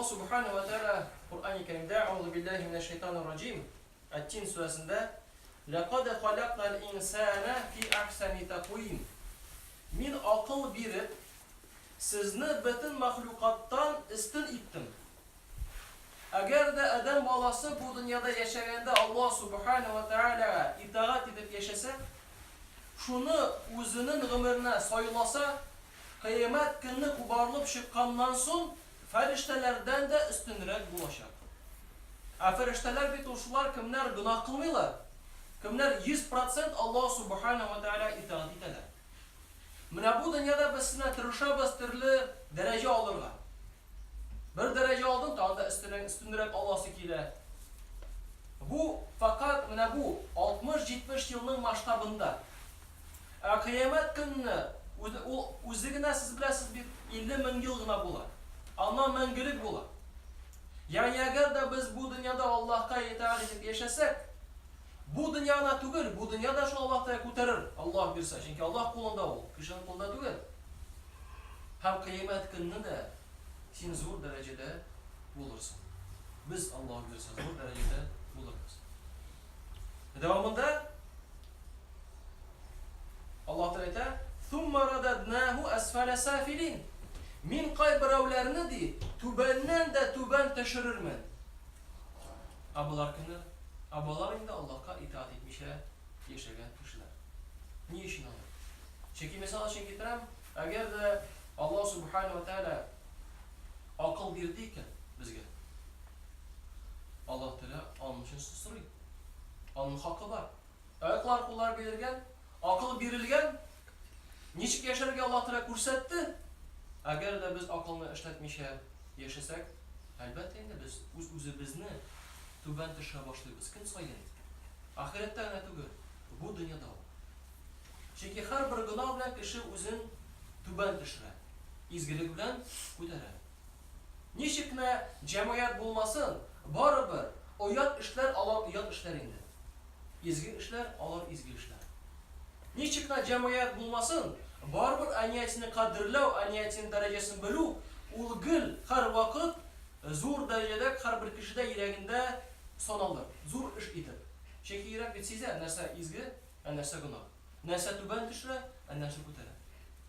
Subhanahu ve Teala Kur'an-ı Kerim'de Euzubillahimineşşeytanirracim At-Tin suresinde لَقَدْ خَلَقْنَا الْاِنْسَانَ فِي اَحْسَنِ تَقْوِيمٍ Min akıl birip sizni bütün mahlukattan üstün ettim. Eğer de adam balası bu dünyada yaşayanda Allah Subhanahu ve Teala itaat edip yaşasa, şunu özünün ömrüne soylasa, kıyamet günü kubarılıp çıkandan son feriştelerden de üstünlük bulaşacak. Ferişteler bir turşular kimler günah kılmıyorlar. Kimler 100% Allah Subhanahu ve Teala itaat ederler. Mine bu dünyada biz size tırışa türlü derece alırlar. Bir derece aldın da üstünlük Allah sikiyle. Bu fakat mine bu 60-70 yılın maştabında. Kıyamet günü uzigine siz bilesiz bir 50 bin yıl gına bular. Anlam mengilik bular. Yani eğer de biz bu dünyada Allah'a itaat edip yaşasak, bu dünyana tügül, bu dünyada şu Allah'ta kurtarır. Allah bilse. Çünkü Allah kulunda ol. Kişinin kulunda tügül. Hem kıyamet gününü de sen zor derecede bulursun. Biz Allah bilse zor derecede buluruz. Devamında Allah Teala ثُمَّ رَدَدْنَاهُ أَسْفَلَ سَافِلِينَ Min kaybırevlerini de tübenden de tüben taşırır mı? Abalar kınır. Abalar indi Allah'a itaat etmişler, yaşayan kişiler. Niye işin alır? Çünkü mesela için getirem, eğer de Allah Subhanahu ve Teala akıl verdiyken bizge, Allah Teala onun için susturur. Onun hakkı var. Ayaklar kullar belirgen, akıl verilgen, niçin yaşarken Allah Teala kursetti? Eğer de biz akılını işletmişe yaşasak, elbette biz özümüzünü tüben tışa başlıyoruz. Kim sayın? Ahirette ne tügür? Bu dünyada o. Çünkü her bir günah bilen kişi özün tüben tışra. İzgilik bilen kudarar. Niçikne cemiyet bulmasın, barabır o yat işler alar yat işler indi. İzgi işler alar izgi işler. Niçikne cemiyet bulmasın, barabır aniyetini kadirlav, aniyetinin derecesini bölü, ulgül her vakit zor derecede her bir kişide yüreğinde son alır. Zor iş edip. Çünkü yürek bitsize, nese izgi, nese günah. Nese tüben tüşre, nese kutere.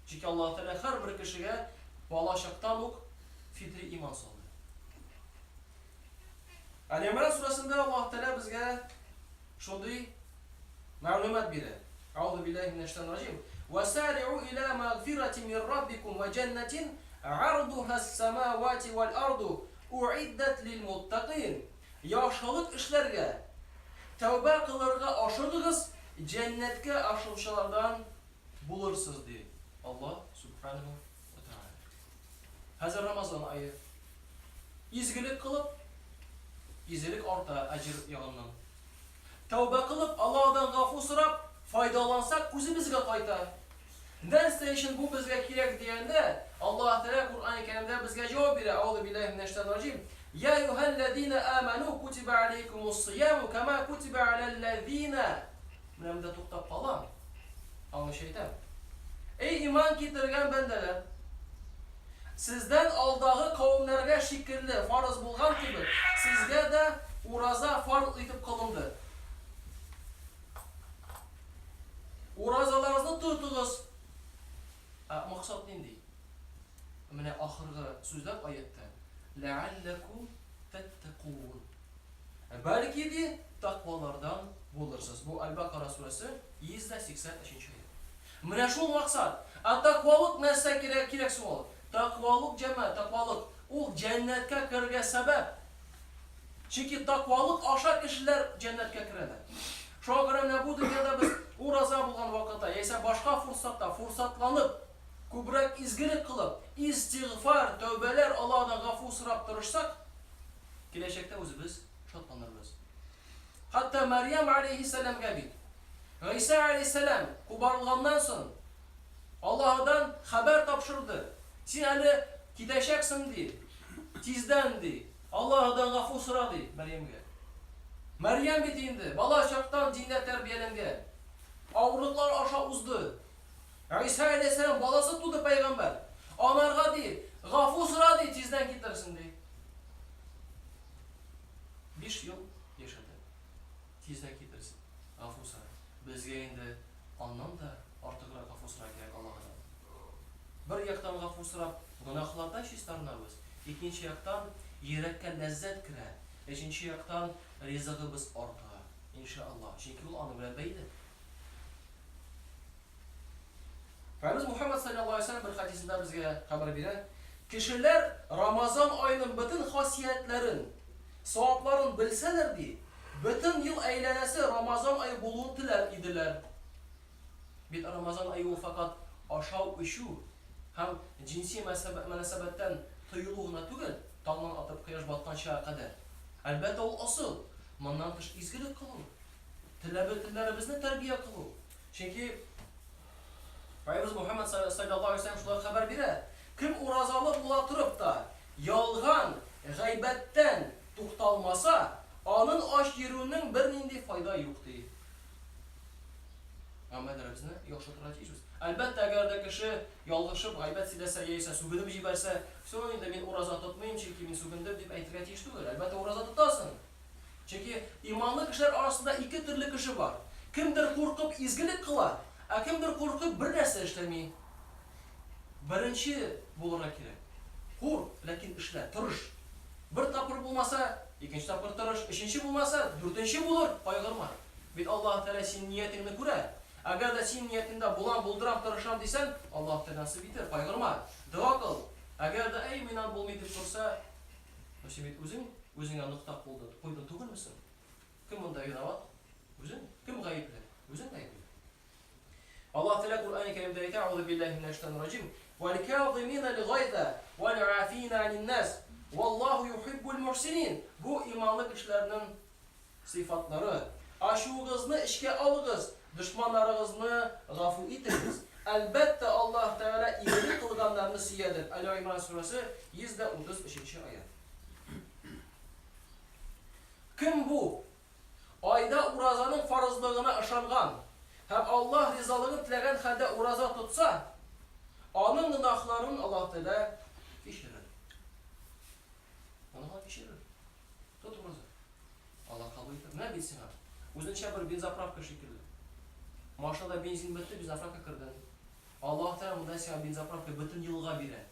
Çünkü Allah Teala her bir kişiye balaşaktan ok fitri iman saldı. Ali-İmran suresinde Allah Teala bizge şunday malumat verir. Euzubillahimineşşeytanirracim. وَسَارِعُوا إِلَى مَغْفِرَةٍ مِنْ رَبِّكُمْ وَجَنَّةٍ عَرْضُهَا السَّمَاوَاتِ وَالْأَرْضُ اُعِدَّتْ لِلْمُتَّقِينَ Yaşalık işlerge, tevbe kılarga aşırırız, cennetke aşılışlardan bulursunuz diye. Allah Subhanahu ve Teala. Hazır Ramazan ayı. İzgilik kılıp, izgilik orta acır yağından. Tevbe kılıp, Allah'dan gafur sırap, faydalansak özümüzge kaytar. Neden için bu bizge kirek diyende, Allah Teala Kur'an-ı Kerim'de bizge cevap verir. Euzubillahimineşşeytanirracim. Ya eyyühellezine amenu kutibe aleykumus-siyamu kema kutibe alellezine. Münemde tuktap falan. Anlaşaydım. Ey iman getirgen bendeler. Sizden aldağı kavimlerine şekilli farz bulgan gibi sizge de uraza farz edip kılındı. Urazalarınızı tutunuz. Maksat neydi? Mene ahırga sözler ayette. لَعَلَّكُمْ تَتَّقُونَ Belki de takvalardan bulursunuz. Bu El-Bakara suresi 180. ayet. Mene şu maksat. Takvalık neyse gereksin olur. Takvalık cemaat, takvalık. O cennetke kirge sebep. Çünkü takvalık aşağı kişiler cennetke kireder. Şu an bu dünyada biz uraza bulgan vakitte, ise başka fırsatlanıp, kubrak izgilik kılıp, istiğfar, tövbeler Allah'dan gafur sıraptırırsak, gelecekte özümüz şatlanırız. Hatta Meryem aleyhisselam gibi, İsa aleyhisselam kubarılgandan sonra Allah'dan haber tapşırdı. Sen hele gideceksin diye, tizden diye, Allah'dan gafur sıra diye Meryem'e. Meryem bittiğinde, bala çaktan dinde terbiyelendi. Avrular aşağı uzdu. İsa aleyhisselam balası tuttu peygamber. Onarga değil, gafur sıra değil, tizden getirsin diye. bir yaktan gafur sırap günahlardan şistanabız. İkinci yaktan yürekке lezzet kire. Üçüncü yaktan rızıgımız orta. İnşallah. Çünkü bu anı bilen beydi. Efendimiz Muhammed sallallahu aleyhi ve sellem bir hadisinde bizge haber veren. Kişiler Ramazan ayının bütün hasiyetlerin, sevapların bilselerdi, bütün yıl eğlenesi Ramazan ayı bulun idiler. Bir Ramazan ayı fakat aşağı üşü, hem cinsi münasebetten tıyılığına tügül, tamdan atıp kıyaş battan şeye kadar. Elbette o asıl, bundan dış izgilik kılın. Tillerimizni terbiye kılın. Çünkü Efendimiz Muhammed sallallahu aleyhi ve sellem şuna haber verir. Kim urazalı bula turup da yalgan, gaybetten tutalmasa, anın aş yerinin bir nindi fayda yoktu. Ama derbizini yaxşı turacağız. Elbette eğer de kişi yalgışıp gaybet silese yeyse, sugünüp jiberse, sonra da ben uraza tutmayayım çünkü ben sugündüm deyip aytırgat yiştiğir. Elbette uraza tutasın. Çünkü imanlı kişiler arasında iki türlü kişi var. Kimdir korkup izgilik kılar, kimdir korkup bir narsa işlemeyi. Birinci bulurlar gerek. Hur, lakin işle, tırış. Bir tapır bulmasa, ikinci tapır tırış, üçüncü bulmasa, dördüncü bulur, paygırma. Bir Allah Teala senin niyetini kurar. Eğer de senin niyetinde bulan bulduram tırışam desen, Allah Teala'sı bitir, paygırma. Dua kıl. Eğer de ey minan bulmayıp dursa, şimdi özüne nokta koydun tuğun musun? Kim bunda yunavat? Özün. Kim gayipli? Özün gayipli. Allah Teala Kur'an-ı Kerim'de ayet "Euzu billahi mineşşeytanirracim. وَالْكَاظِمِينَ الْغَيْظَ وَالْعَافِينَ عَنِ النَّاسِ وَاللّٰهُ يُحِبُّ الْمُحْسِنِينَ. Bu imanlı kişilerin sıfatları. Aşığınızı işe alınız, düşmanlarınızı gafu itiniz. Elbette Allah Teala iyilik kılganlarını siyedir. Ali İmran suresi 133. ayet. Kim bu? Ayda urazanın farzlığına ışangan, hem Allah rızalığını tilegen halde uraza tutsa, anın günahlarını Allah Teala pişirir. Onu pişirir. Tut uraza. Allah kabul eder. Ne bilsin ha? Özünçe bir benzapravka şekilde. Maşallah benzin bitti, benzapravka kırdın. Allah Teala bundan sana benzapravka bütün yılga bire.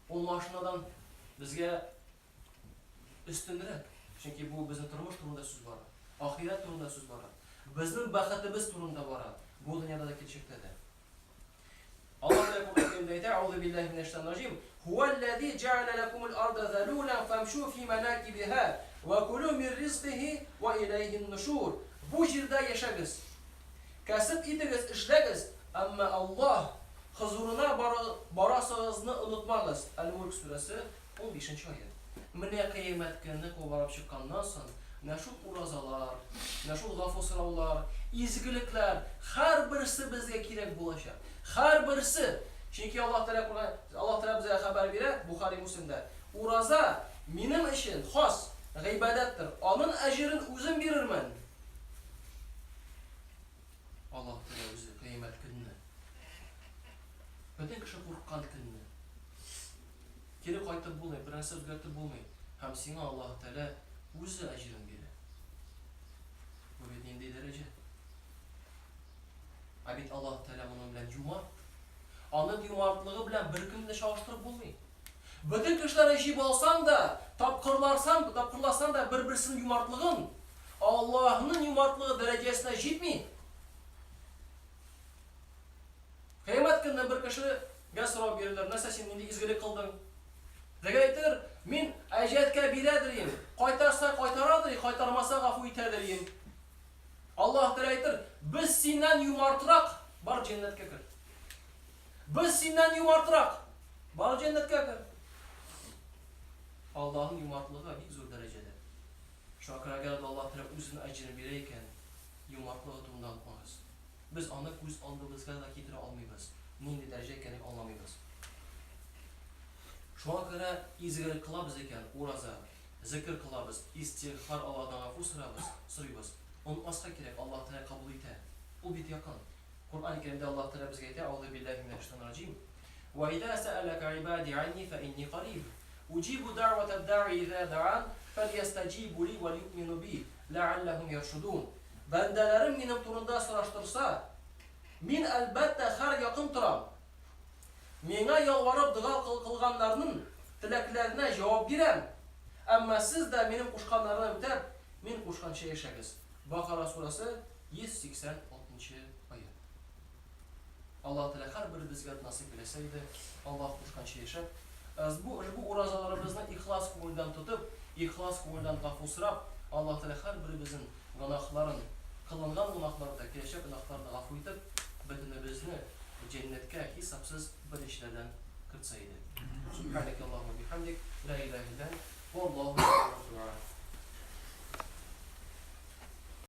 O maşinadan bizge üstündirek. Çünkü bu bizim turmuş turunda söz var. Ahiret turunda söz var. Bizim baxtimiz turunda var. Bu dünyada da keçikte de. Allah Teala Kur'an-ı ayet "Euzu billahi mineşşeytanirracim. Huvellezî ceale lekumul arda zelûlen femşû fî menâkibihâ ve kulû min rizqihi ve ileyhin nuşûr." Bu jirde yaşagız. Kasıp itiniz, işlegiz. Ama Allah huzuruna barasınızını unutmağız. El-Mulk suresi 15. ayet. Mine kıyamet günü kovarıp çıkandan sonra ne şu urazalar, ne şu gafusralar, izgilikler, her birisi bizge kirek bulaşır. Her birisi. Çünkü Allah Teala bize haber verir Bukhari Müslim'de. Uraza benim işin has, gıybettir. Onun ecrin uzun verirmen. Allah Teala bize kıyamet günü. Bütün kişi korkan günü. Geri kaytıp bulmayın, prenses özgertip bulmayın. Hem sana Allah Teala uzun ecrin verir. Bu dediğinde derece. Abid Allah Teala onun bilen cuma. Anın yumartlığı bilen bir günde çalıştırıp bulmayın. Bütün kişilere işi olsan da, tapkırlarsan da birisinin yumartlığın Allah'ın yumartlığı derecesine gitmeyin. Kıyamet günde bir kişi gel soru verirler, nasıl sen indi izgilik kıldın? Degeytir, min ecetke bilediriyim. Kaytarsa kaytaradır, kaytarmasa gafu itediriyim. Allah degeytir, biz senden yumartırak bar cennetke kır. Biz senden yumartırak bar cennetke kır. Allah'ın yumartlığı bir zor derecede. Şu akıra geldi Allah Teala uzun ecrini bireyken yumartlığı turundan almaz. Biz anlık uz aldığımızda da kitire almayız. Neydi dereceyken anlamayız. Şu akıra izgir kılabız eken uraza, zikir kılabız, istiğfar Allah'tan gafur sırayız. Onu asla gerek Allah Teala kabul ite. O bit yakın. Kur'an-ı Kerim'de Allah Teala bize ite. Euzu billahi mineşşeytanirracim. Ve izâ se'eleke ibâdî anni fe inni qarîb. Ucibu da'vete da'i izâ da'an felyestecibu li ve yu'minu bi le'allehum yerşudun. Bendelerim benim turunda sıraştırsa min elbette her yakın turam. Миңа ялварып дуа кылганнарның теләкләренә җавап бирәм. Әмма сез дә минем кушканнарны үтәп, мин кушканча яшәгез. Бакара сурасы 186 аят. Аллаһ Тәала һәрбер безгә насыйп итсә иде, Аллаһ кушканча яшәп, бу уразаларыбызны ихлас күңелдән тотып, ихлас күңелдән гафу сорап, Аллаһ Тәала һәрберебезнең гынаһларын, кылынган гынаһларда, киләчәк гынаһларда гафу итеп, бөтенебезне җәннәткә хисапсыз беренчеләрдән кертсә иде. Субханакаллаһу ва бихамдик, ла илаха илля антә, валлаһу